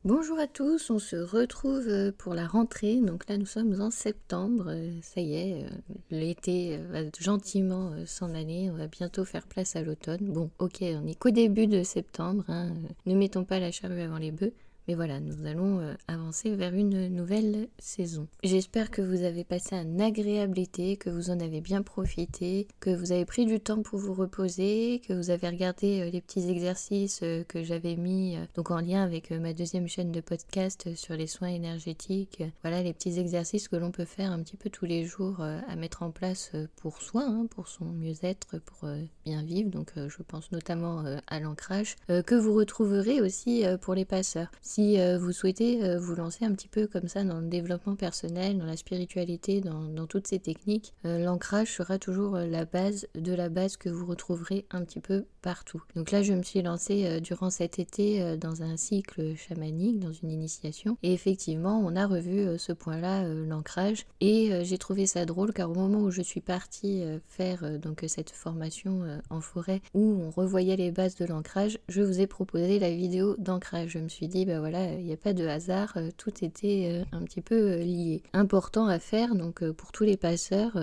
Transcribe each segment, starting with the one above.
Bonjour à tous, on se retrouve pour la rentrée. Donc là, nous sommes en septembre. Ça y est, l'été va gentiment s'en aller. On va bientôt faire place à l'automne. Bon, ok, on n'est qu'au début de septembre, hein. Ne mettons pas la charrue avant les bœufs. Mais voilà, nous allons avancer vers une nouvelle saison. J'espère que vous avez passé un agréable été, que vous en avez bien profité, que vous avez pris du temps pour vous reposer, que vous avez regardé les petits exercices que j'avais mis donc en lien avec ma deuxième chaîne de podcast sur les soins énergétiques. Voilà les petits exercices que l'on peut faire un petit peu tous les jours à mettre en place pour soi, hein, pour son mieux-être, pour bien vivre. Donc je pense notamment à l'ancrage, que vous retrouverez aussi pour les passeurs. Si vous souhaitez vous lancer un petit peu comme ça dans le développement personnel, dans la spiritualité, dans toutes ces techniques, l'ancrage sera toujours la base de la base que vous retrouverez un petit peu partout. Donc là, je me suis lancée durant cet été dans un cycle chamanique, dans une initiation. Et effectivement, on a revu ce point-là, l'ancrage. Et j'ai trouvé ça drôle car au moment où je suis partie faire donc cette formation en forêt où on revoyait les bases de l'ancrage, je vous ai proposé la vidéo d'ancrage. Je me suis dit, bah voilà, il n'y a pas de hasard, tout était un petit peu lié. Important à faire, donc pour tous les passeurs,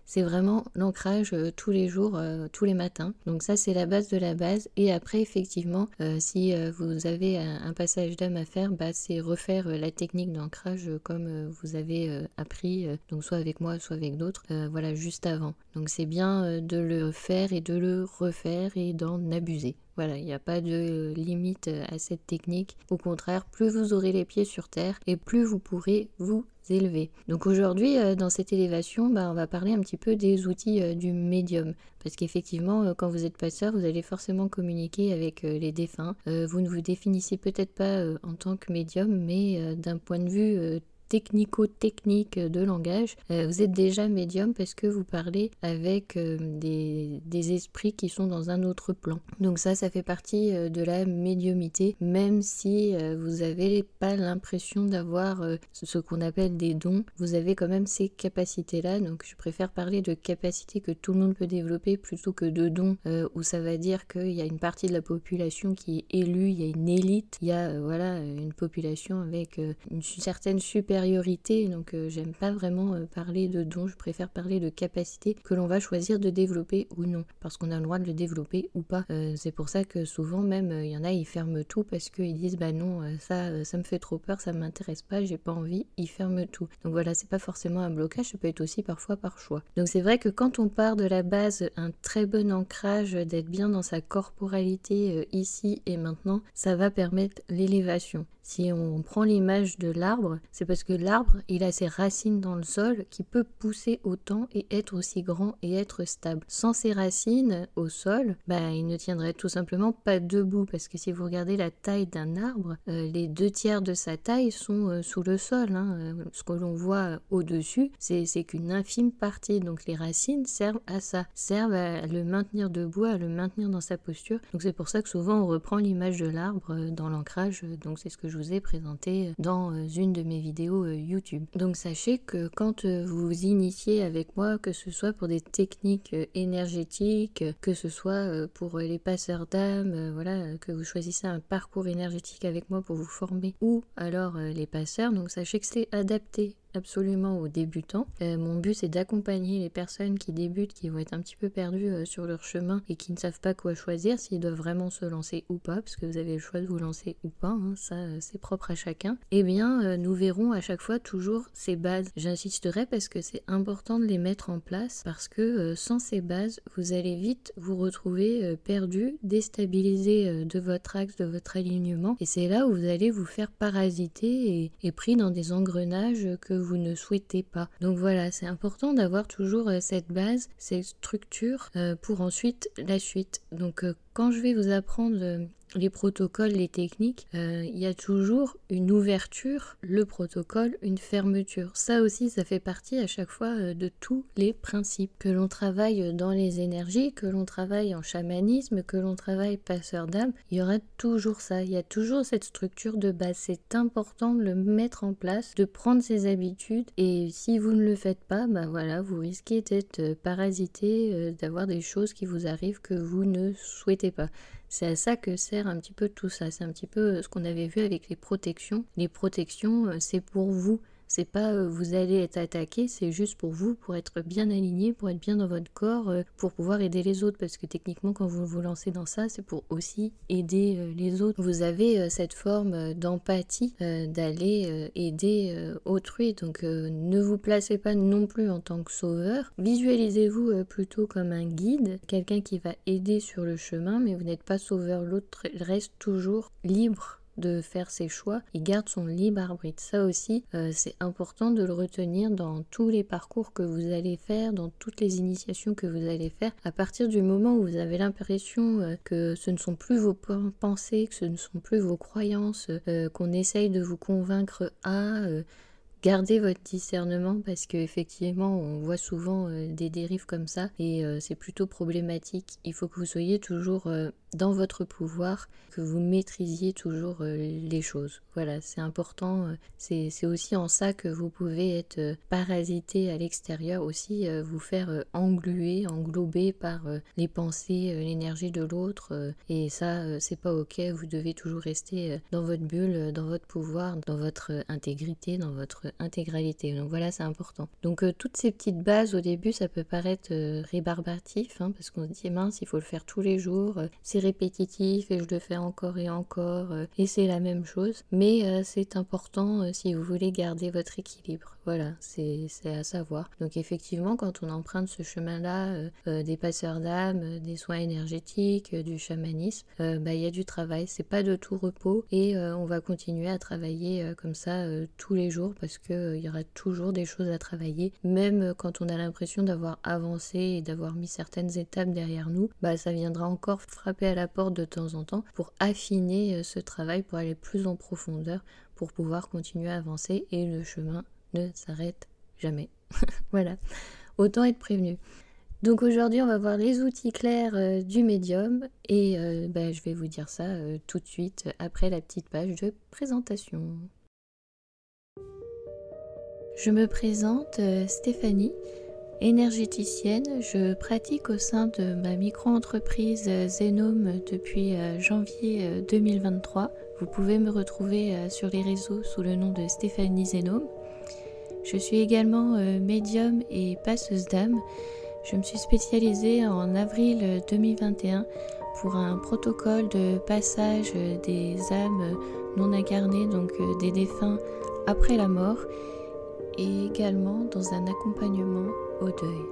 c'est vraiment l'ancrage tous les jours, tous les matins. Donc ça, c'est la base de la base. Et après, effectivement, si vous avez un passage d'âme à faire, bah, c'est refaire la technique d'ancrage comme vous avez appris, donc soit avec moi, soit avec d'autres, voilà, juste avant. Donc c'est bien de le faire et de le refaire et d'en abuser. Voilà, il n'y a pas de limite à cette technique. Au contraire, plus vous aurez les pieds sur terre et plus vous pourrez vous élever. Donc aujourd'hui, dans cette élévation, on va parler un petit peu des outils du médium. Parce qu'effectivement, quand vous êtes passeur, vous allez forcément communiquer avec les défunts. Vous ne vous définissez peut-être pas en tant que médium, mais d'un point de vue technico-technique de langage, vous êtes déjà médium parce que vous parlez avec des esprits qui sont dans un autre plan. Donc ça fait partie de la médiumité, même si vous n'avez pas l'impression d'avoir ce qu'on appelle des dons, vous avez quand même ces capacités-là. Donc je préfère parler de capacités que tout le monde peut développer plutôt que de dons, où ça va dire qu'il y a une partie de la population qui est élue, il y a une élite, il y a voilà une population avec une certaine supériorité. Donc j'aime pas vraiment parler de dons, je préfère parler de capacités que l'on va choisir de développer ou non, parce qu'on a le droit de le développer ou pas. C'est pour ça que souvent même il y en a, ils ferment tout parce qu'ils disent bah non, ça me fait trop peur, ça m'intéresse pas, j'ai pas envie, ils ferment tout. Donc voilà, c'est pas forcément un blocage, ça peut être aussi parfois par choix. Donc c'est vrai que quand on part de la base, un très bon ancrage, d'être bien dans sa corporalité ici et maintenant, ça va permettre l'élévation. Si on prend l'image de l'arbre, c'est parce que l'arbre, il a ses racines dans le sol qui peut pousser autant et être aussi grand et être stable. Sans ses racines au sol, il ne tiendrait tout simplement pas debout, parce que si vous regardez la taille d'un arbre, les 2/3 de sa taille sont sous le sol, hein. Ce que l'on voit au-dessus, c'est qu'une infime partie. Donc les racines servent à ça, servent à le maintenir debout, à le maintenir dans sa posture. Donc c'est pour ça que souvent on reprend l'image de l'arbre dans l'ancrage. Donc c'est ce que je vous ai présenté dans une de mes vidéos YouTube. Donc sachez que quand vous vous initiez avec moi, que ce soit pour des techniques énergétiques, que ce soit pour les passeurs d'âme, voilà, que vous choisissez un parcours énergétique avec moi pour vous former, ou alors les passeurs, donc sachez que c'est adapté absolument aux débutants. Mon but, c'est d'accompagner les personnes qui débutent, qui vont être un petit peu perdues sur leur chemin et qui ne savent pas quoi choisir, s'ils doivent vraiment se lancer ou pas, parce que vous avez le choix de vous lancer ou pas, hein, ça c'est propre à chacun. Eh bien, nous verrons à chaque fois toujours ces bases. J'insisterai parce que c'est important de les mettre en place, parce que sans ces bases, vous allez vite vous retrouver perdu, déstabilisé de votre axe, de votre alignement, et c'est là où vous allez vous faire parasiter et pris dans des engrenages que vous ne souhaitez pas. Donc voilà, c'est important d'avoir toujours cette base, cette structure pour ensuite la suite. Donc quand je vais vous apprendre les protocoles, les techniques, il y a toujours une ouverture, le protocole, une fermeture. Ça aussi, ça fait partie à chaque fois de tous les principes. Que l'on travaille dans les énergies, que l'on travaille en chamanisme, que l'on travaille passeur d'âme, il y aura toujours ça. Il y a toujours cette structure de base. C'est important de le mettre en place, de prendre ses habitudes. Et si vous ne le faites pas, voilà, vous risquez d'être parasité, d'avoir des choses qui vous arrivent que vous ne souhaitez pas. C'est à ça que sert un petit peu tout ça. C'est un petit peu ce qu'on avait vu avec les protections. Les protections, c'est pour vous. C'est pas vous allez être attaqué, c'est juste pour vous, pour être bien aligné, pour être bien dans votre corps, pour pouvoir aider les autres. Parce que techniquement, quand vous vous lancez dans ça, c'est pour aussi aider les autres. Vous avez cette forme d'empathie, d'aller aider autrui. Donc ne vous placez pas non plus en tant que sauveur. Visualisez-vous plutôt comme un guide, quelqu'un qui va aider sur le chemin, mais vous n'êtes pas sauveur. L'autre reste toujours libre de faire ses choix, il garde son libre arbitre. Ça aussi, c'est important de le retenir dans tous les parcours que vous allez faire, dans toutes les initiations que vous allez faire. À partir du moment où vous avez l'impression que ce ne sont plus vos pensées, que ce ne sont plus vos croyances, qu'on essaye de vous convaincre gardez votre discernement parce qu'effectivement on voit souvent des dérives comme ça et c'est plutôt problématique. Il faut que vous soyez toujours dans votre pouvoir, que vous maîtrisiez toujours les choses. Voilà, c'est important. C'est aussi en ça que vous pouvez être parasité à l'extérieur, aussi vous faire englober par les pensées, l'énergie de l'autre. Et ça, c'est pas ok. Vous devez toujours rester dans votre bulle, dans votre pouvoir, dans votre intégrité, dans votre intégralité. Donc voilà, c'est important. Donc toutes ces petites bases au début, ça peut paraître rébarbatif, parce qu'on se dit mince, il faut le faire tous les jours, c'est répétitif et je le fais encore et encore et c'est la même chose. Mais c'est important si vous voulez garder votre équilibre. Voilà, c'est à savoir. Donc effectivement, quand on emprunte ce chemin-là, des passeurs d'âme, des soins énergétiques, du chamanisme, il y a du travail. C'est pas de tout repos et on va continuer à travailler comme ça tous les jours parce que il y aura toujours des choses à travailler. Même quand on a l'impression d'avoir avancé et d'avoir mis certaines étapes derrière nous, ça viendra encore frapper à la porte de temps en temps pour affiner ce travail, pour aller plus en profondeur, pour pouvoir continuer à avancer et le chemin ne s'arrête jamais. Voilà, autant être prévenu. Donc aujourd'hui on va voir les outils clairs du médium et je vais vous dire ça tout de suite après la petite page de présentation. Je me présente Stéphanie, énergéticienne. Je pratique au sein de ma micro-entreprise Zenome depuis janvier 2023. Vous pouvez me retrouver sur les réseaux sous le nom de Stéphanie Zenome. Je suis également médium et passeuse d'âme. Je me suis spécialisée en avril 2021 pour un protocole de passage des âmes non incarnées, donc des défunts après la mort, et également dans un accompagnement au deuil.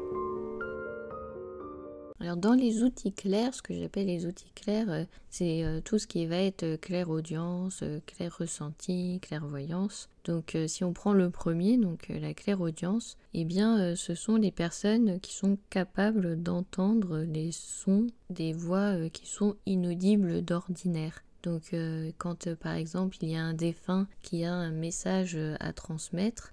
Alors dans les outils clairs, ce que j'appelle les outils clairs, c'est tout ce qui va être clairaudience, clair-ressenti, clairvoyance. Donc si on prend le premier, donc la clairaudience, ce sont les personnes qui sont capables d'entendre les sons des voix qui sont inaudibles d'ordinaire. Donc quand par exemple il y a un défunt qui a un message à transmettre,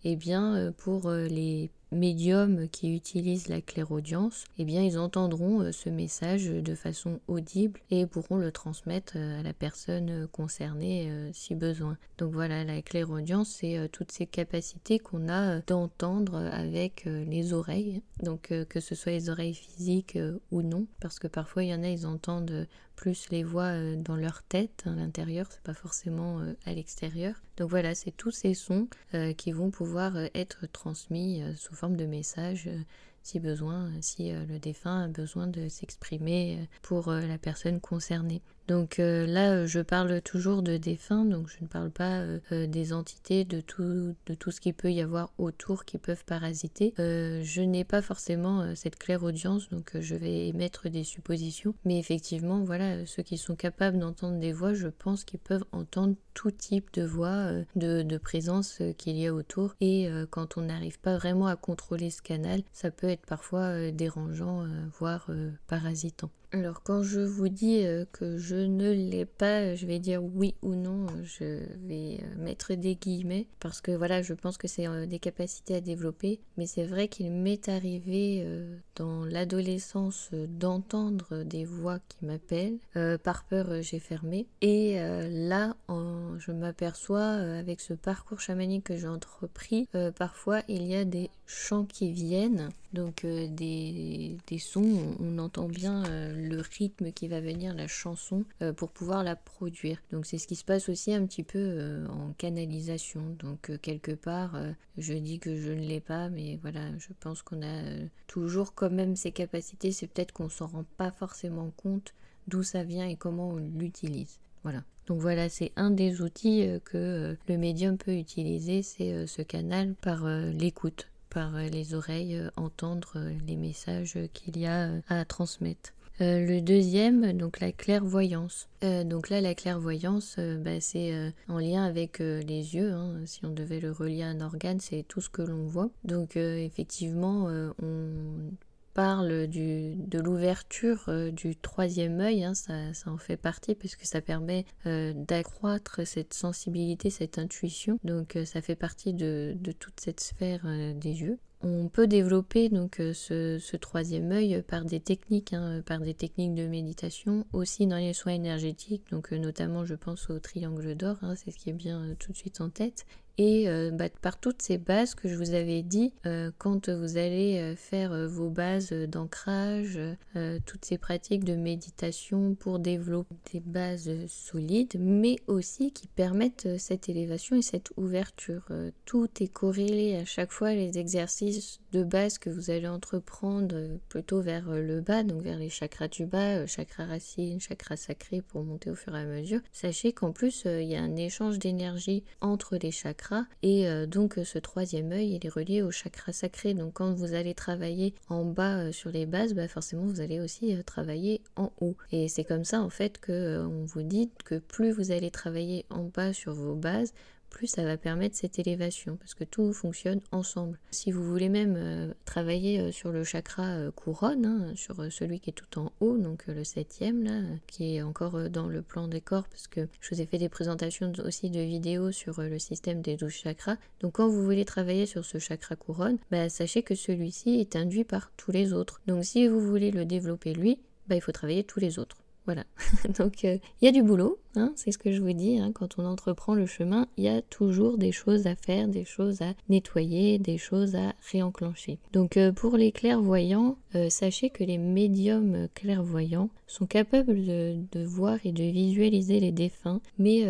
pour les médiums qui utilisent la clairaudience, ils entendront ce message de façon audible et pourront le transmettre à la personne concernée si besoin. Donc voilà, la clairaudience, c'est toutes ces capacités qu'on a d'entendre avec les oreilles, donc que ce soit les oreilles physiques ou non, parce que parfois il y en a, ils entendent plus les voix dans leur tête, à l'intérieur, c'est pas forcément à l'extérieur. Donc voilà, c'est tous ces sons qui vont pouvoir être transmis sous forme de messages si besoin, si le défunt a besoin de s'exprimer pour la personne concernée. Donc là, je parle toujours de défunts, donc je ne parle pas des entités, de tout ce qu'il peut y avoir autour qui peuvent parasiter. Je n'ai pas forcément cette clairaudience, donc je vais émettre des suppositions. Mais effectivement, voilà, ceux qui sont capables d'entendre des voix, je pense qu'ils peuvent entendre tout type de voix, de présence qu'il y a autour. Et quand on n'arrive pas vraiment à contrôler ce canal, ça peut être parfois dérangeant, voire parasitant. Alors quand je vous dis que je ne l'ai pas, je vais dire oui ou non, je vais mettre des guillemets parce que voilà, je pense que c'est des capacités à développer, mais c'est vrai qu'il m'est arrivé dans l'adolescence d'entendre des voix qui m'appellent. Par peur, j'ai fermé et là, je m'aperçois avec ce parcours chamanique que j'ai entrepris, parfois il y a des chants qui viennent, donc des sons, on entend bien le rythme qui va venir, la chanson, pour pouvoir la produire. Donc c'est ce qui se passe aussi un petit peu en canalisation. Donc quelque part, je dis que je ne l'ai pas, mais voilà, je pense qu'on a toujours quand même ces capacités. C'est peut-être qu'on s'en rend pas forcément compte d'où ça vient et comment on l'utilise. Voilà. Donc voilà, c'est un des outils que le médium peut utiliser, c'est ce canal par l'écoute, par les oreilles, entendre les messages qu'il y a à transmettre. Le deuxième, donc la clairvoyance. Donc là, la clairvoyance, c'est en lien avec les yeux. Hein. Si on devait le relier à un organe, c'est tout ce que l'on voit. Donc effectivement, on parle de l'ouverture du troisième œil, hein, ça en fait partie puisque ça permet d'accroître cette sensibilité, cette intuition. Donc ça fait partie de toute cette sphère des yeux. On peut développer donc ce troisième œil par des techniques, hein, par des techniques de méditation, aussi dans les soins énergétiques, donc notamment je pense au triangle d'or, hein, c'est ce qui est bien tout de suite en tête. Et par toutes ces bases que je vous avais dit, quand vous allez faire vos bases d'ancrage, toutes ces pratiques de méditation pour développer des bases solides, mais aussi qui permettent cette élévation et cette ouverture. Tout est corrélé à chaque fois, les exercices de base que vous allez entreprendre plutôt vers le bas, donc vers les chakras du bas, chakra racine, chakra sacré pour monter au fur et à mesure. Sachez qu'en plus, il y a un échange d'énergie entre les chakras. Et donc ce troisième œil il est relié au chakra sacré, donc quand vous allez travailler en bas sur les bases, forcément vous allez aussi travailler en haut, et c'est comme ça en fait que on vous dit que plus vous allez travailler en bas sur vos bases, plus ça va permettre cette élévation, parce que tout fonctionne ensemble. Si vous voulez même travailler sur le chakra couronne, hein, sur celui qui est tout en haut, donc le septième, là, qui est encore dans le plan des corps, parce que je vous ai fait des présentations aussi de vidéos sur le système des 12 chakras. Donc quand vous voulez travailler sur ce chakra couronne, sachez que celui-ci est induit par tous les autres. Donc si vous voulez le développer lui, il faut travailler tous les autres. Voilà, donc il y a du boulot, hein, c'est ce que je vous dis, hein, quand on entreprend le chemin, il y a toujours des choses à faire, des choses à nettoyer, des choses à réenclencher. Donc pour les clairvoyants, sachez que les médiums clairvoyants sont capables de voir et de visualiser les défunts, mais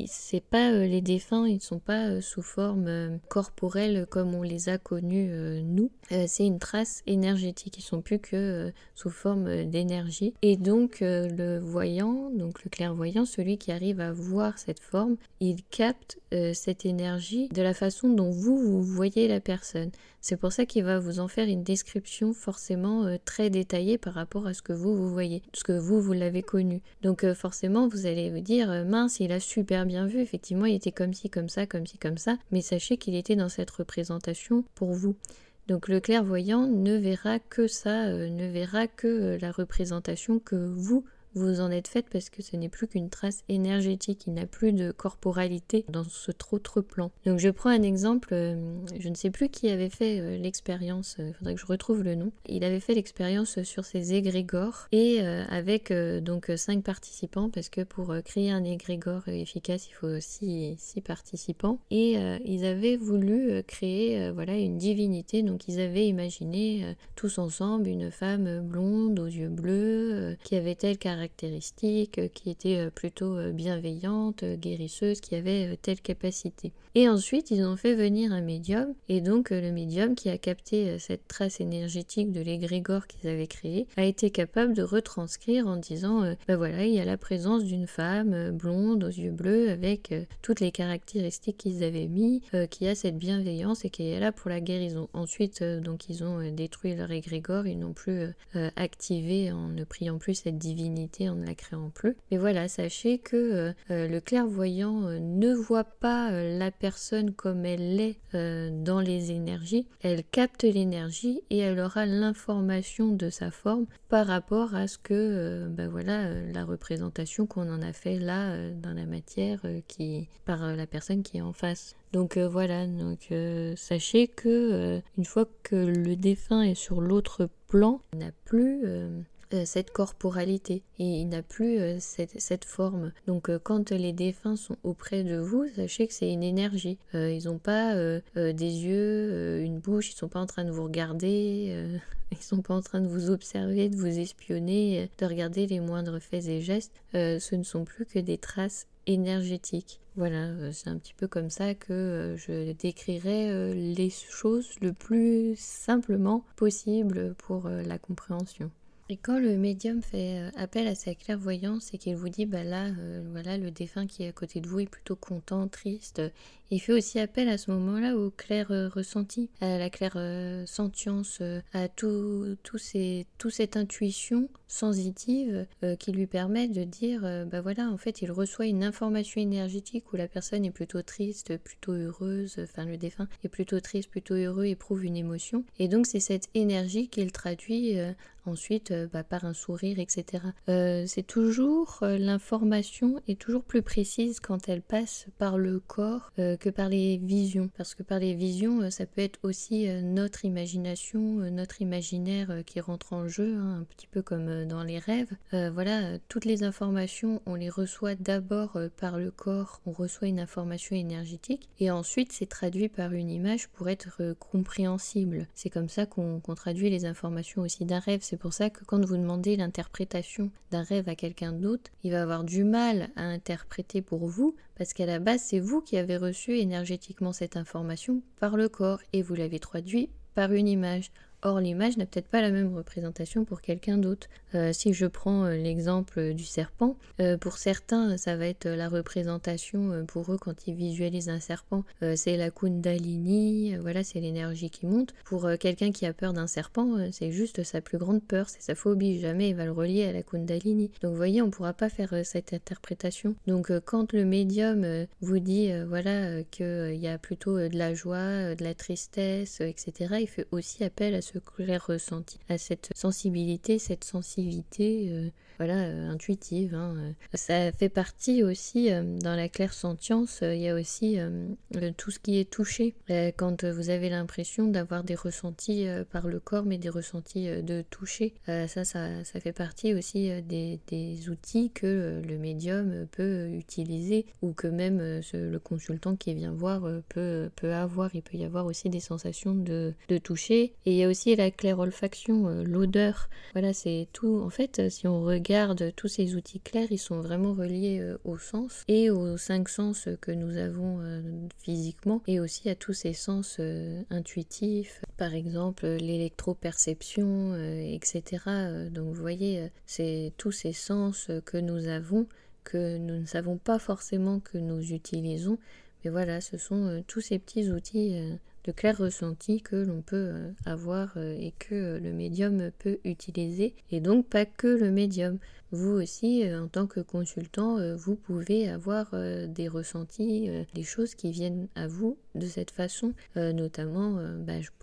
c'est pas les défunts, ils ne sont pas sous forme corporelle comme on les a connus nous, c'est une trace énergétique, ils sont plus que sous forme d'énergie, et donc le voyant, donc le clairvoyant, celui qui arrive à voir cette forme, il capte cette énergie de la façon dont vous voyez la personne. C'est pour ça qu'il va vous en faire une description forcément très détaillée par rapport à ce que vous voyez, parce que vous l'avez connu. Donc forcément, vous allez vous dire, mince, il a super bien vu, effectivement, il était comme ci, comme ça, comme ci, comme ça, mais sachez qu'il était dans cette représentation pour vous. Donc le clairvoyant ne verra que ça, ne verra que la représentation que vous en êtes faite, parce que ce n'est plus qu'une trace énergétique, il n'a plus de corporalité dans ce autre plan. Donc je prends un exemple, je ne sais plus qui avait fait l'expérience, il faudrait que je retrouve le nom. Il avait fait l'expérience sur ces égrégores et avec donc 5 participants, parce que pour créer un égrégore efficace, il faut 6 participants, et ils avaient voulu créer une divinité, donc ils avaient imaginé tous ensemble une femme blonde aux yeux bleus qui avait telle caractéristique, qui était plutôt bienveillante, guérisseuse, qui avait telle capacité. Et ensuite, ils ont fait venir un médium, et donc le médium qui a capté cette trace énergétique de l'égrégore qu'ils avaient créé a été capable de retranscrire en disant il y a la présence d'une femme blonde aux yeux bleus avec toutes les caractéristiques qu'ils avaient mis, qui a cette bienveillance et qui est là pour la guérison. Ensuite, donc ils ont détruit leur égrégore, ils n'ont plus activé en ne priant plus cette divinité, en ne la créant plus. Mais voilà, sachez que le clairvoyant ne voit pas la personne comme elle est dans les énergies, elle capte l'énergie et elle aura l'information de sa forme par rapport à ce que la représentation qu'on en a fait là dans la matière qui par la personne qui est en face. Donc sachez que une fois que le défunt est sur l'autre plan, il n'a plus cette corporalité et il n'a plus cette forme. Donc quand les défunts sont auprès de vous, sachez que c'est une énergie. Ils n'ont pas des yeux, une bouche, ils sont pas en train de vous regarder, ils sont pas en train de vous observer, de vous espionner, de regarder les moindres faits et gestes. Ce ne sont plus que des traces énergétiques. Voilà, c'est un petit peu comme ça que je décrirais les choses le plus simplement possible pour la compréhension. Et quand le médium fait appel à sa clairvoyance et qu'il vous dit là, voilà, le défunt qui est à côté de vous est plutôt content, triste, il fait aussi appel à ce moment-là au clair ressenti, à la claire sentience, à toute cette intuition sensitive qui lui permet de dire, voilà, en fait, il reçoit une information énergétique où la personne est plutôt triste, plutôt heureuse, enfin le défunt est plutôt triste, plutôt heureux, éprouve une émotion. Et donc c'est cette énergie qu'il traduit ensuite par un sourire, etc. C'est toujours, l'information est toujours plus précise quand elle passe par le corps que par les visions. Parce que par les visions, ça peut être aussi notre imagination, notre imaginaire qui rentre en jeu, hein, un petit peu comme dans les rêves. Voilà, toutes les informations, on les reçoit d'abord par le corps, on reçoit une information énergétique et ensuite c'est traduit par une image pour être compréhensible. C'est comme ça qu'on traduit les informations aussi d'un rêve. C'est pour ça que quand vous demandez l'interprétation d'un rêve à quelqu'un d'autre, il va avoir du mal à interpréter pour vous parce qu'à la base, c'est vous qui avez reçu énergétiquement cette information par le corps et vous l'avez traduit par une image. Or, l'image n'a peut-être pas la même représentation pour quelqu'un d'autre. Si je prends l'exemple du serpent, pour certains, ça va être la représentation pour eux quand ils visualisent un serpent, c'est la Kundalini, voilà, c'est l'énergie qui monte. Pour quelqu'un qui a peur d'un serpent, c'est juste sa plus grande peur, c'est sa phobie. Jamais il va le relier à la Kundalini. Donc, vous voyez, on ne pourra pas faire cette interprétation. Donc, quand le médium vous dit, qu'il y a plutôt de la joie, de la tristesse, etc., il fait aussi appel à ce clair ressenti, à cette sensibilité, cette sensivité intuitive. Ça fait partie aussi, dans la clairsentience, il y a aussi tout ce qui est touché. Quand vous avez l'impression d'avoir des ressentis par le corps, mais des ressentis de toucher, ça fait partie aussi des outils que le médium peut utiliser ou que même le consultant qui vient voir peut avoir. Il peut y avoir aussi des sensations de toucher. Et il y a aussi la clairolfaction, l'odeur. Voilà, c'est tout. En fait, si on regarde tous ces outils clairs, ils sont vraiment reliés aux sens et aux 5 sens que nous avons physiquement et aussi à tous ces sens intuitifs, par exemple l'électroperception, etc. Donc vous voyez, c'est tous ces sens que nous avons, que nous ne savons pas forcément que nous utilisons. Mais voilà, ce sont tous ces petits outils de clair ressenti que l'on peut avoir et que le médium peut utiliser. Et donc pas que le médium. Vous aussi, en tant que consultant, vous pouvez avoir des ressentis, des choses qui viennent à vous de cette façon. Notamment,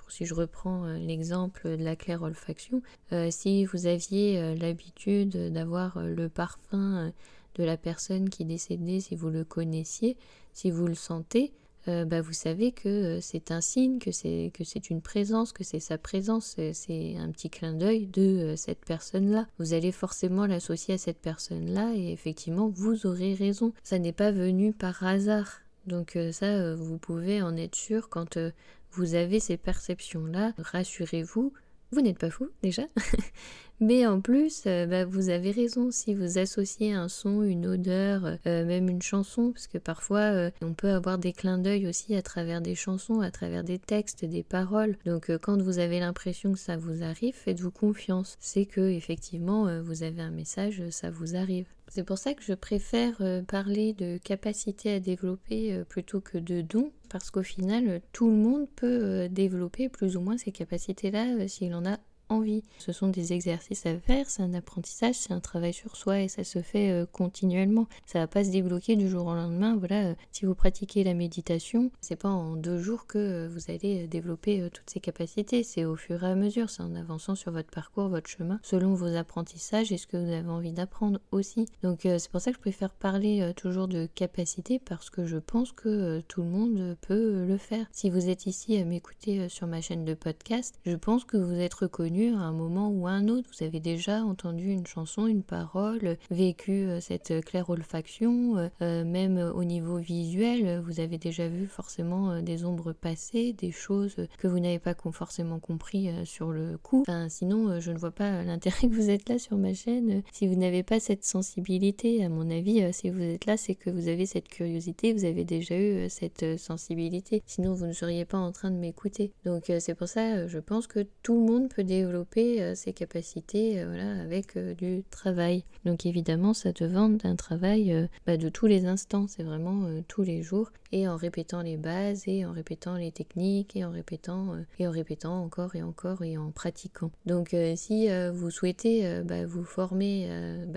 si je reprends l'exemple de la clairolfaction, si vous aviez l'habitude d'avoir le parfum de la personne qui est décédée, si vous le connaissiez, si vous le sentez, vous savez que c'est un signe, que c'est une présence, que c'est sa présence, c'est un petit clin d'œil de cette personne-là. Vous allez forcément l'associer à cette personne-là et effectivement, vous aurez raison. Ça n'est pas venu par hasard. Donc vous pouvez en être sûr quand vous avez ces perceptions-là. Rassurez-vous, vous n'êtes pas fou déjà. Mais en plus, vous avez raison, si vous associez un son, une odeur, même une chanson, parce que parfois on peut avoir des clins d'œil aussi à travers des chansons, à travers des textes, des paroles. Donc quand vous avez l'impression que ça vous arrive, faites-vous confiance. C'est que effectivement vous avez un message, ça vous arrive. C'est pour ça que je préfère parler de capacité à développer plutôt que de dons, parce qu'au final, tout le monde peut développer plus ou moins ces capacités-là s'il en a envie. Ce sont des exercices à faire, c'est un apprentissage, c'est un travail sur soi et ça se fait continuellement. Ça va pas se débloquer du jour au lendemain. Voilà, si vous pratiquez la méditation, c'est pas en 2 jours que vous allez développer toutes ces capacités. C'est au fur et à mesure, c'est en avançant sur votre parcours, votre chemin, selon vos apprentissages et ce que vous avez envie d'apprendre aussi. Donc c'est pour ça que je préfère parler toujours de capacité parce que je pense que tout le monde peut le faire. Si vous êtes ici à m'écouter sur ma chaîne de podcast, je pense que vous êtes reconnu entendu à un moment ou à un autre. Vous avez déjà entendu une chanson, une parole, vécu cette claire olfaction, même au niveau visuel, vous avez déjà vu forcément des ombres passer, des choses que vous n'avez pas forcément compris sur le coup. Enfin, sinon, je ne vois pas l'intérêt que vous êtes là sur ma chaîne si vous n'avez pas cette sensibilité. À mon avis, si vous êtes là, c'est que vous avez cette curiosité, vous avez déjà eu cette sensibilité. Sinon, vous ne seriez pas en train de m'écouter. Donc, c'est pour ça, je pense que tout le monde peut développer ses capacités voilà, avec du travail. Donc, évidemment, ça demande un travail de tous les instants. C'est vraiment tous les jours. Et en répétant les bases, et en répétant les techniques, et en répétant encore et encore, et en pratiquant. Donc, si vous souhaitez vous former,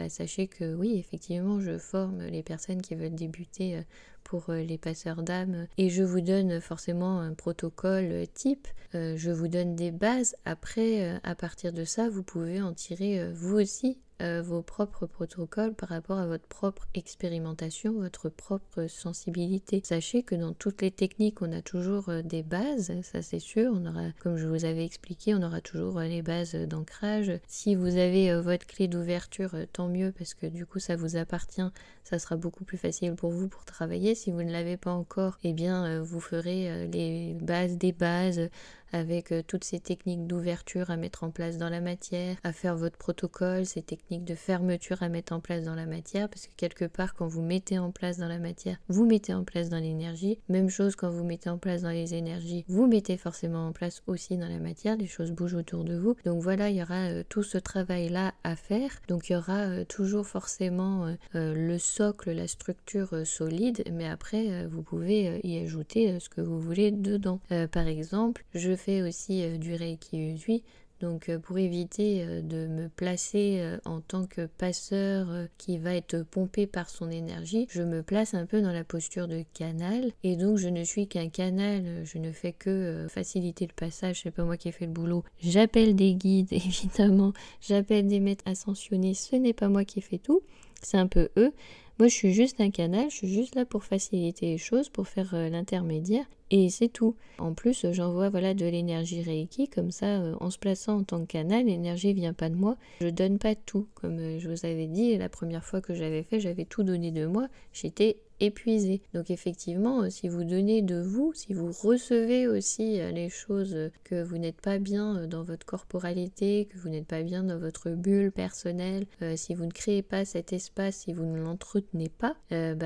sachez que oui, effectivement, je forme les personnes qui veulent débuter pour les passeurs d'âme et je vous donne forcément un protocole type, je vous donne des bases. Après, à partir de ça, vous pouvez en tirer vous aussi vos propres protocoles par rapport à votre propre expérimentation, votre propre sensibilité. Sachez que dans toutes les techniques, on a toujours des bases, ça c'est sûr. On aura, comme je vous avais expliqué, on aura toujours les bases d'ancrage. Si vous avez votre clé d'ouverture, tant mieux, parce que du coup ça vous appartient, ça sera beaucoup plus facile pour vous pour travailler. Si vous ne l'avez pas encore, eh bien vous ferez les bases des bases, avec toutes ces techniques d'ouverture à mettre en place dans la matière, à faire votre protocole, ces techniques de fermeture à mettre en place dans la matière, parce que quelque part, quand vous mettez en place dans la matière, vous mettez en place dans l'énergie. Même chose quand vous mettez en place dans les énergies, vous mettez forcément en place aussi dans la matière, les choses bougent autour de vous. Donc voilà, il y aura tout ce travail-là à faire. Donc il y aura toujours forcément le socle, la structure solide, mais après, vous pouvez y ajouter ce que vous voulez dedans. Par exemple, je fais aussi du Reiki Usui, donc pour éviter de me placer en tant que passeur qui va être pompé par son énergie, je me place un peu dans la posture de canal, et donc je ne suis qu'un canal, je ne fais que faciliter le passage, c'est pas moi qui ai fait le boulot. J'appelle des guides, évidemment, j'appelle des maîtres ascensionnés, ce n'est pas moi qui ai fait tout, c'est un peu eux. Moi je suis juste un canal, je suis juste là pour faciliter les choses, pour faire l'intermédiaire, et c'est tout. En plus, j'envoie de l'énergie Reiki, comme ça, en se plaçant en tant que canal, l'énergie vient pas de moi. Je donne pas tout, comme je vous avais dit, la première fois que j'avais fait, j'avais tout donné de moi, j'étais épuisée. Donc effectivement, si vous donnez de vous, si vous recevez aussi les choses que vous n'êtes pas bien dans votre corporalité, que vous n'êtes pas bien dans votre bulle personnelle, si vous ne créez pas cet espace, si vous ne l'entretenez pas,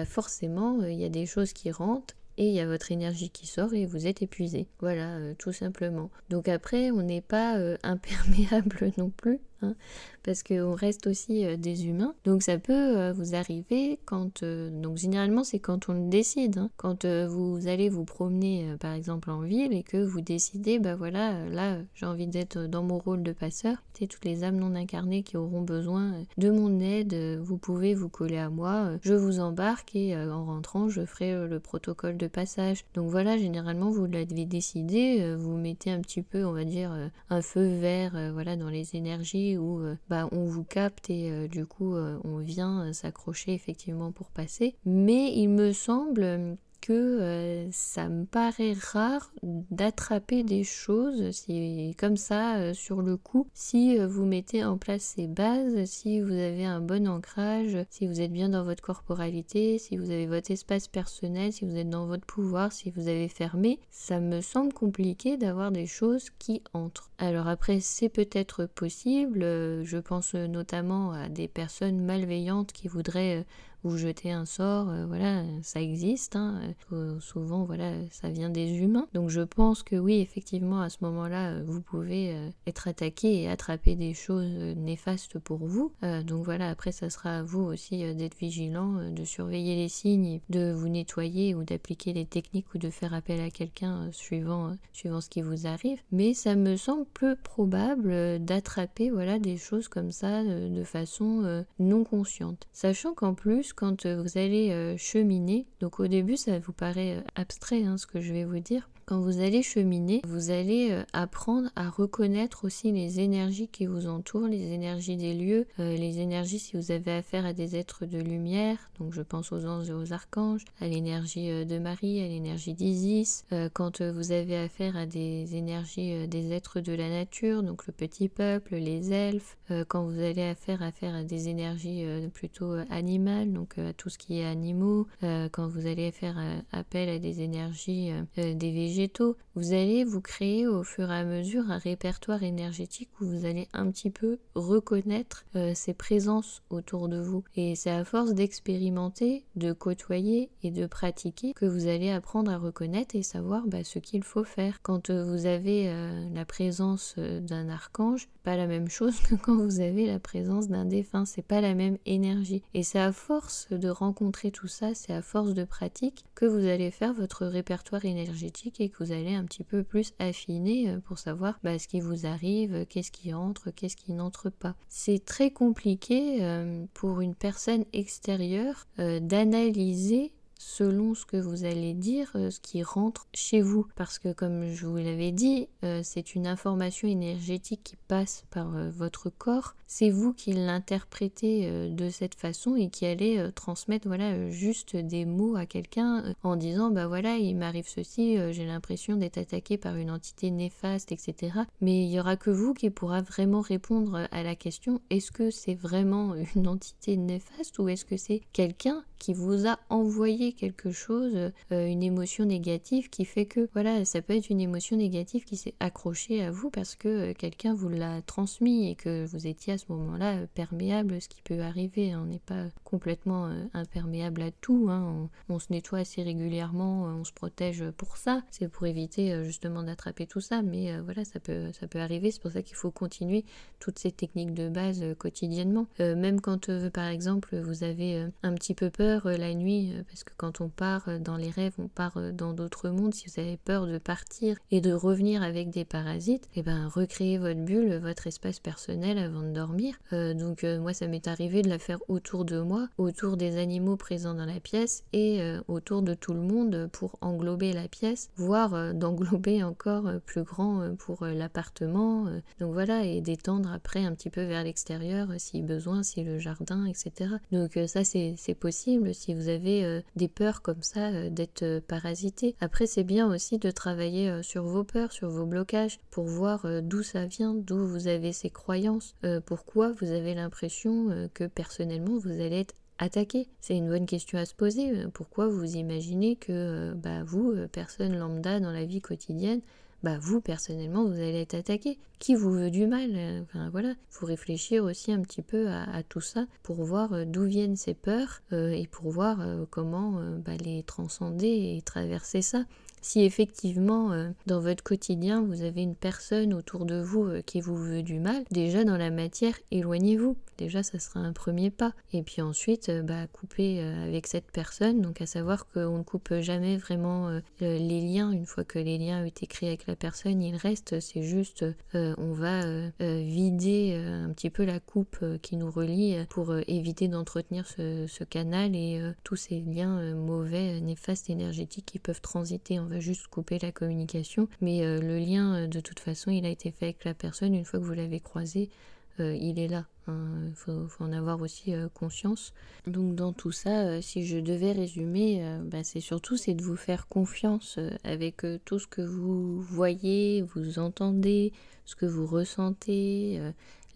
forcément, il y a des choses qui rentrent, et il y a votre énergie qui sort et vous êtes épuisé. Voilà, tout simplement. Donc après, on n'est pas imperméable non plus, hein, parce qu'on reste aussi des humains. Donc ça peut vous arriver quand... donc généralement, c'est quand on le décide. Hein, quand vous allez vous promener, par exemple, en ville, et que vous décidez, là, j'ai envie d'être dans mon rôle de passeur. Toutes les âmes non incarnées qui auront besoin de mon aide, vous pouvez vous coller à moi, je vous embarque, et en rentrant, je ferai le protocole de passage. Donc voilà, généralement, vous l'avez décidé, vous mettez un petit peu, on va dire, un feu vert dans les énergies où on vous capte, et du coup, on vient s'accrocher effectivement pour passer. Mais il me semble que ça me paraît rare d'attraper des choses comme ça sur le coup, si vous mettez en place ces bases, si vous avez un bon ancrage, si vous êtes bien dans votre corporalité, si vous avez votre espace personnel, si vous êtes dans votre pouvoir, si vous avez fermé, ça me semble compliqué d'avoir des choses qui entrent. Alors après, c'est peut-être possible, je pense notamment à des personnes malveillantes qui voudraient vous jeter un sort, ça existe, hein. Souvent ça vient des humains, donc je pense que oui, effectivement, à ce moment-là, vous pouvez être attaqué et attraper des choses néfastes pour vous, donc voilà, après ça sera à vous aussi d'être vigilant, de surveiller les signes, de vous nettoyer ou d'appliquer les techniques ou de faire appel à quelqu'un suivant ce qui vous arrive, mais ça me semble peu probable d'attraper des choses comme ça de façon non consciente, sachant qu'en plus, quand vous allez cheminer, donc au début ça vous paraît abstrait ce que je vais vous dire, Quand vous allez cheminer, vous allez apprendre à reconnaître aussi les énergies qui vous entourent, les énergies des lieux, les énergies si vous avez affaire à des êtres de lumière, donc je pense aux anges et aux archanges, à l'énergie de Marie, à l'énergie d'Isis, quand vous avez affaire à des énergies des êtres de la nature, donc le petit peuple, les elfes, quand vous allez affaire à des énergies plutôt animales, donc à tout ce qui est animaux, quand vous allez faire appel à des énergies des végétaux, vous allez vous créer au fur et à mesure un répertoire énergétique où vous allez un petit peu reconnaître ces présences autour de vous. Et c'est à force d'expérimenter, de côtoyer et de pratiquer que vous allez apprendre à reconnaître et savoir ce qu'il faut faire. Quand vous avez la présence d'un archange, pas la même chose que quand vous avez la présence d'un défunt, c'est pas la même énergie. Et c'est à force de rencontrer tout ça, c'est à force de pratique que vous allez faire votre répertoire énergétique et que vous allez un petit peu plus affiner pour savoir ce qui vous arrive, qu'est-ce qui entre, qu'est-ce qui n'entre pas. C'est très compliqué pour une personne extérieure d'analyser selon ce que vous allez dire, ce qui rentre chez vous. Parce que comme je vous l'avais dit, c'est une information énergétique qui passe par votre corps. C'est vous qui l'interprétez de cette façon et qui allez transmettre juste des mots à quelqu'un en disant il m'arrive ceci, j'ai l'impression d'être attaqué par une entité néfaste, etc. Mais il n'y aura que vous qui pourra vraiment répondre à la question, est-ce que c'est vraiment une entité néfaste ou est-ce que c'est quelqu'un qui vous a envoyé quelque chose, une émotion négative qui fait que, ça peut être une émotion négative qui s'est accrochée à vous parce que quelqu'un vous l'a transmis et que vous étiez à ce moment-là perméable, ce qui peut arriver, on n'est pas complètement imperméable à tout, on se nettoie assez régulièrement, on se protège pour ça, c'est pour éviter justement d'attraper tout ça, mais ça peut arriver, c'est pour ça qu'il faut continuer toutes ces techniques de base quotidiennement, même quand par exemple vous avez un petit peu peur la nuit, parce que quand on part dans les rêves, on part dans d'autres mondes. Si vous avez peur de partir et de revenir avec des parasites, recréez votre bulle, votre espace personnel avant de dormir. Donc moi ça m'est arrivé de la faire autour de moi, autour des animaux présents dans la pièce et autour de tout le monde pour englober la pièce, voire d'englober encore plus grand pour l'appartement. Donc et d'étendre après un petit peu vers l'extérieur si besoin, si le jardin, etc. Donc ça c'est possible si vous avez des peurs comme ça d'être parasité. Après c'est bien aussi de travailler sur vos peurs, sur vos blocages pour voir d'où ça vient, d'où vous avez ces croyances, pourquoi vous avez l'impression que personnellement vous allez être attaqué. C'est une bonne question à se poser. Pourquoi vous imaginez que vous, personne lambda dans la vie quotidienne, vous personnellement vous allez être attaqué. Qui vous veut du mal? Faut réfléchir aussi un petit peu à tout ça pour voir d'où viennent ces peurs et pour voir comment les transcender et traverser ça. Si effectivement dans votre quotidien vous avez une personne autour de vous qui vous veut du mal, déjà dans la matière éloignez-vous, déjà ça sera un premier pas, et puis ensuite coupez avec cette personne, donc à savoir qu'on ne coupe jamais vraiment les liens, une fois que les liens ont été créés avec la personne ils restent, c'est juste on va vider un petit peu la coupe qui nous relie pour éviter d'entretenir ce canal et tous ces liens mauvais, néfastes, énergétiques qui peuvent transiter. On va juste couper la communication, mais le lien de toute façon il a été fait avec la personne, une fois que vous l'avez croisé il est là. Faut en avoir aussi conscience. Donc dans tout ça, si je devais résumer, c'est de vous faire confiance avec tout ce que vous voyez, vous entendez, ce que vous ressentez,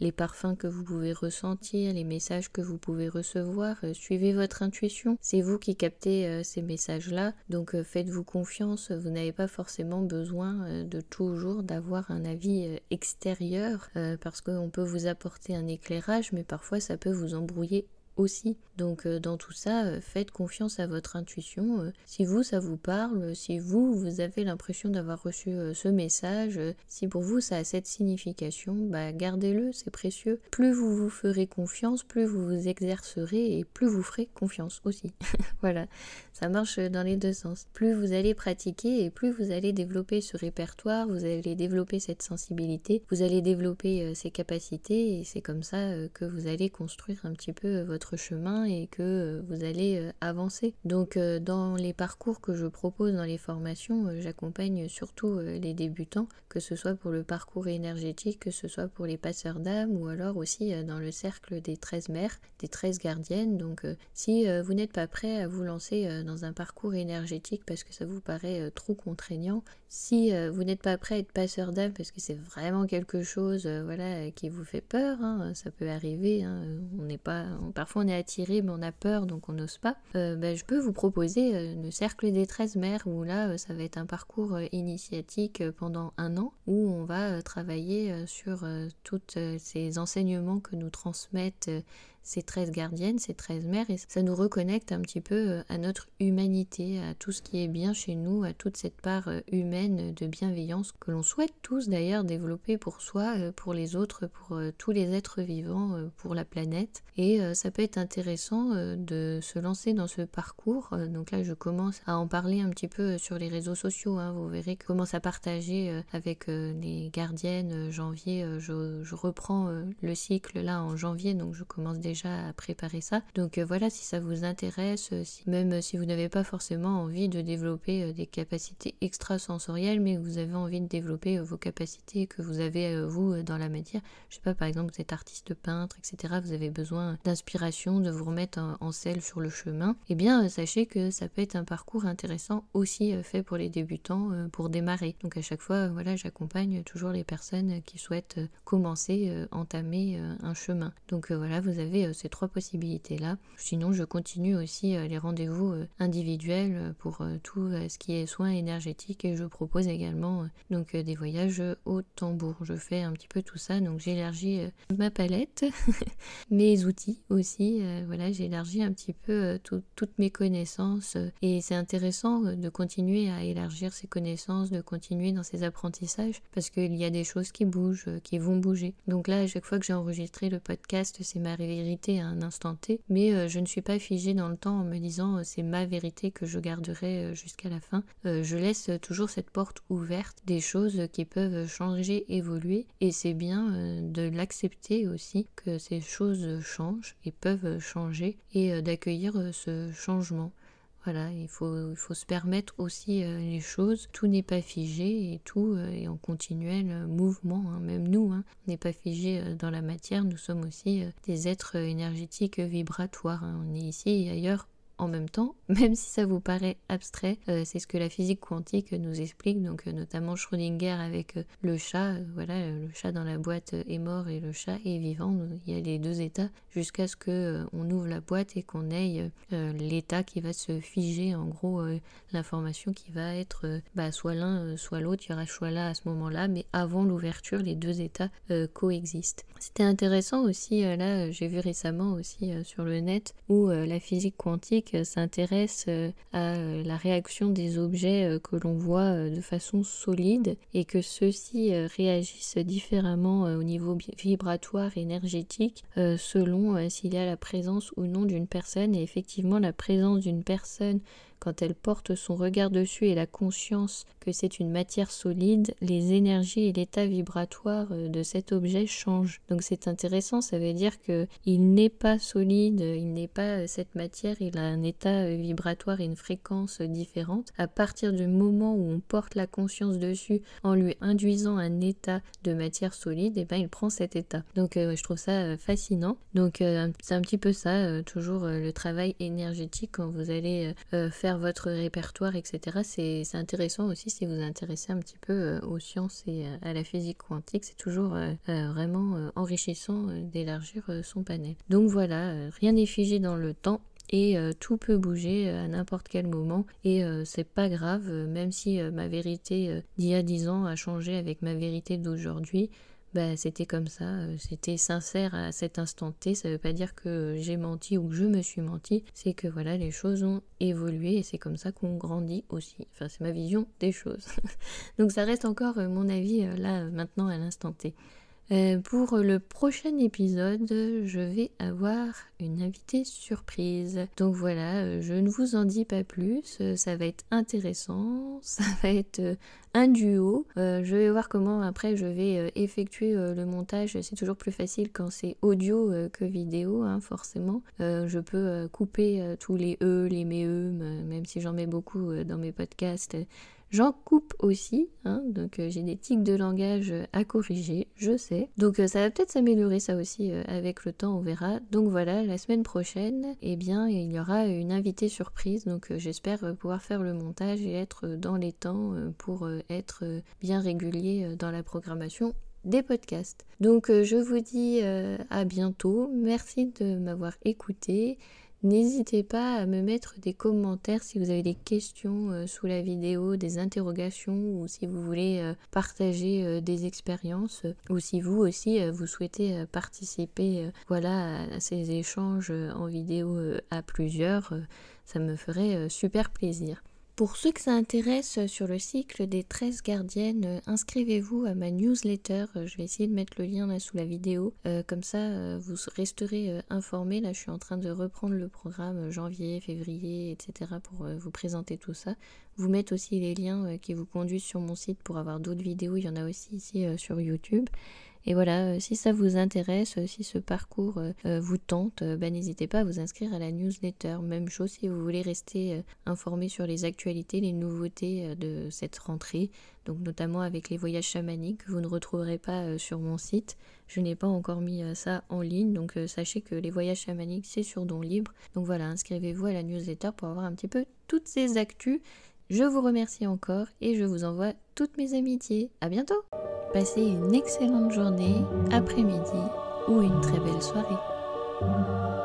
les parfums que vous pouvez ressentir, les messages que vous pouvez recevoir. Suivez votre intuition, c'est vous qui captez ces messages-là, donc faites-vous confiance, vous n'avez pas forcément besoin de toujours d'avoir un avis extérieur, parce qu'on peut vous apporter un éclairage, mais parfois ça peut vous embrouiller aussi. Donc dans tout ça, faites confiance à votre intuition. Si vous, ça vous parle, si vous avez l'impression d'avoir reçu ce message, si pour vous ça a cette signification, gardez-le, c'est précieux. Plus vous vous ferez confiance, plus vous vous exercerez et plus vous ferez confiance aussi. Voilà, ça marche dans les deux sens. Plus vous allez pratiquer et plus vous allez développer ce répertoire, vous allez développer cette sensibilité, vous allez développer ces capacités et c'est comme ça que vous allez construire un petit peu votre votre chemin et que vous allez avancer. Donc dans les parcours que je propose dans les formations, j'accompagne surtout les débutants, que ce soit pour le parcours énergétique, que ce soit pour les passeurs d'âme ou alors aussi dans le cercle des 13 mères, des 13 gardiennes. Donc si vous n'êtes pas prêt à vous lancer dans un parcours énergétique parce que ça vous paraît trop contraignant, si vous n'êtes pas prêt à être passeur d'âme parce que c'est vraiment quelque chose qui vous fait peur, ça peut arriver, on n'est pas, parfois on est attiré mais on a peur donc on n'ose pas, je peux vous proposer le cercle des 13 mères où là ça va être un parcours initiatique pendant 1 an où on va travailler sur tous ces enseignements que nous transmettent ces 13 gardiennes, ces 13 mères, et ça nous reconnecte un petit peu à notre humanité, à tout ce qui est bien chez nous, à toute cette part humaine de bienveillance que l'on souhaite tous d'ailleurs développer pour soi, pour les autres, pour tous les êtres vivants, pour la planète. Et ça peut être intéressant de se lancer dans ce parcours. Donc là, je commence à en parler un petit peu sur les réseaux sociaux. Vous verrez que je commence à partager avec les gardiennes janvier. Je reprends le cycle là en janvier, donc je commence déjà à préparer ça. Donc voilà, si ça vous intéresse, même si vous n'avez pas forcément envie de développer des capacités extrasensorielles, mais vous avez envie de développer vos capacités que vous avez vous dans la matière. Je sais pas, par exemple, vous êtes artiste peintre, etc. Vous avez besoin d'inspiration, de vous remettre en selle sur le chemin. Eh bien, sachez que ça peut être un parcours intéressant aussi fait pour les débutants pour démarrer. Donc à chaque fois, voilà, j'accompagne toujours les personnes qui souhaitent commencer, entamer un chemin. Donc voilà, vous avez ces 3 possibilités-là. Sinon, je continue aussi les rendez-vous individuels pour tout ce qui est soins énergétiques et je propose également donc des voyages au tambour. Je fais un petit peu tout ça, donc j'élargis ma palette, mes outils aussi. Voilà, j'élargis un petit peu toutes mes connaissances et c'est intéressant de continuer à élargir ses connaissances, de continuer dans ses apprentissages parce qu'il y a des choses qui bougent, qui vont bouger. Donc là, à chaque fois que j'ai enregistré le podcast, c'est ma vérité à un instant T, mais je ne suis pas figée dans le temps en me disant c'est ma vérité que je garderai jusqu'à la fin. Je laisse toujours cette porte ouverte des choses qui peuvent changer, évoluer et c'est bien de l'accepter aussi que ces choses changent et peuvent changer et d'accueillir ce changement. Voilà, il faut se permettre aussi les choses. Tout n'est pas figé et tout est en continuel mouvement. Même nous, on n'est pas figé dans la matière. Nous sommes aussi des êtres énergétiques vibratoires. On est ici et ailleurs en même temps, même si ça vous paraît abstrait, c'est ce que la physique quantique nous explique, donc notamment Schrödinger avec le chat, le chat dans la boîte est mort et le chat est vivant, il y a les 2 états, jusqu'à ce qu'on ouvre la boîte et qu'on ait l'état qui va se figer, en gros l'information qui va être soit l'un, soit l'autre, il y aura choix là à ce moment-là, mais avant l'ouverture, les 2 états coexistent. C'était intéressant aussi, là j'ai vu récemment aussi sur le net, où la physique quantique s'intéresse à la réaction des objets que l'on voit de façon solide et que ceux-ci réagissent différemment au niveau vibratoire énergétique selon s'il y a la présence ou non d'une personne. Et effectivement, la présence d'une personne, quand elle porte son regard dessus et la conscience que c'est une matière solide, les énergies et l'état vibratoire de cet objet changent. Donc c'est intéressant, ça veut dire qu'il n'est pas solide, il n'est pas cette matière, il a un état vibratoire et une fréquence différente. À partir du moment où on porte la conscience dessus en lui induisant un état de matière solide, et il prend cet état. Donc je trouve ça fascinant. Donc c'est un petit peu ça, toujours le travail énergétique quand vous allez faire votre répertoire, etc. C'est intéressant aussi si vous vous intéressez un petit peu aux sciences et à la physique quantique. C'est toujours vraiment enrichissant d'élargir son panel. Donc voilà, rien n'est figé dans le temps. Et tout peut bouger à n'importe quel moment et c'est pas grave, même si ma vérité d'il y a 10 ans a changé avec ma vérité d'aujourd'hui. C'était comme ça, c'était sincère à cet instant T, ça veut pas dire que j'ai menti ou que je me suis menti, c'est que voilà, les choses ont évolué et c'est comme ça qu'on grandit aussi. Enfin, c'est ma vision des choses. Donc ça reste encore mon avis là, maintenant, à l'instant T. Pour le prochain épisode, je vais avoir une invitée surprise. Donc voilà, je ne vous en dis pas plus, ça va être intéressant, ça va être un duo. Je vais voir comment après je vais effectuer le montage. C'est toujours plus facile quand c'est audio que vidéo, hein, forcément. Je peux couper tous les E, les méeux, même si j'en mets beaucoup dans mes podcasts. J'en coupe aussi, hein, donc j'ai des tics de langage à corriger, je sais. Donc ça va peut-être s'améliorer ça aussi avec le temps, on verra. Donc voilà, la semaine prochaine, eh bien il y aura une invitée surprise, donc j'espère pouvoir faire le montage et être dans les temps pour être bien régulier dans la programmation des podcasts. Donc je vous dis à bientôt, merci de m'avoir écouté. N'hésitez pas à me mettre des commentaires si vous avez des questions sous la vidéo, des interrogations ou si vous voulez partager des expériences ou si vous aussi vous souhaitez participer à ces échanges en vidéo à plusieurs, ça me ferait super plaisir. Pour ceux que ça intéresse sur le cycle des 13 gardiennes, inscrivez-vous à ma newsletter. Je vais essayer de mettre le lien là sous la vidéo. Comme ça, vous resterez informés. Là, je suis en train de reprendre le programme janvier, février, etc. pour vous présenter tout ça. Vous mettre aussi les liens qui vous conduisent sur mon site pour avoir d'autres vidéos. Il y en a aussi ici sur YouTube. Et voilà, si ça vous intéresse, si ce parcours vous tente, n'hésitez pas à vous inscrire à la newsletter. Même chose si vous voulez rester informé sur les actualités, les nouveautés de cette rentrée, donc notamment avec les voyages chamaniques que vous ne retrouverez pas sur mon site. Je n'ai pas encore mis ça en ligne, donc sachez que les voyages chamaniques, c'est sur don libre. Donc voilà, inscrivez-vous à la newsletter pour avoir un petit peu toutes ces actus. Je vous remercie encore et je vous envoie toutes mes amitiés. À bientôt! Passez une excellente journée, après-midi ou une très belle soirée.